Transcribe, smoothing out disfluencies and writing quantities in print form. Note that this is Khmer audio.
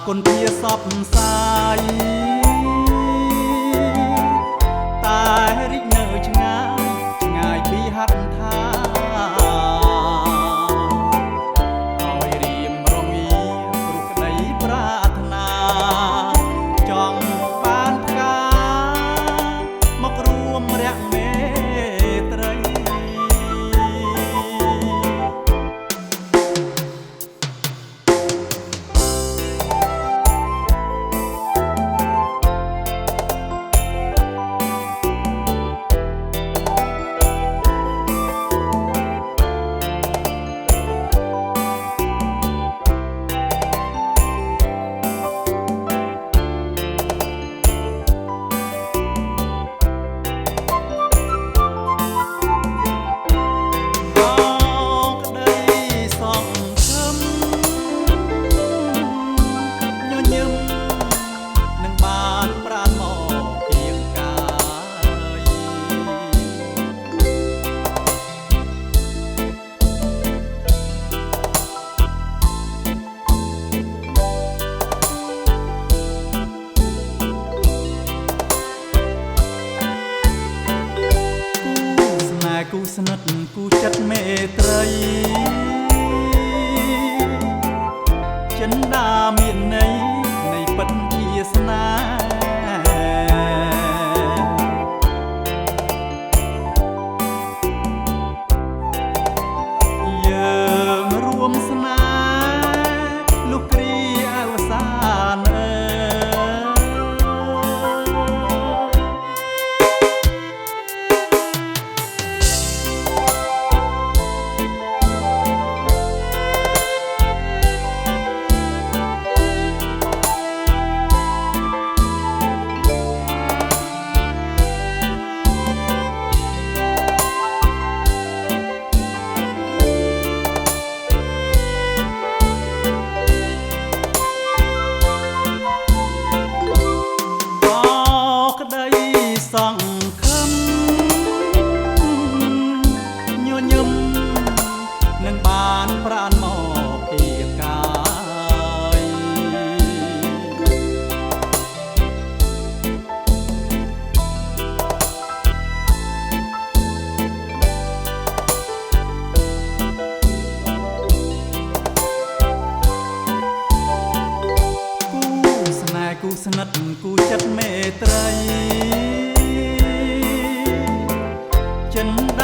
គុណជាសពសាយតែរីកនៅឆ្ងាយឆ្ងាយពីហត្ថថាឲ្យរៀមរងាគ្រប់ក្តីប្រាថ្នាចង់បានផ្កាមករួមរយៈមេត្រីគូស្និទ្ធគូចិត្តមេត្រីចិន្តាមានន័យនៃពិតជាស្នេហ៍យើងរួមស្នេហ៍លុះគ្រាអវសានសង្ឃឹមញញឹមនឹងបានប្រានមកពីកាយគូស្នេហ៍គូស្និទ្ធគូចិត្តមេត្រីចិន្តា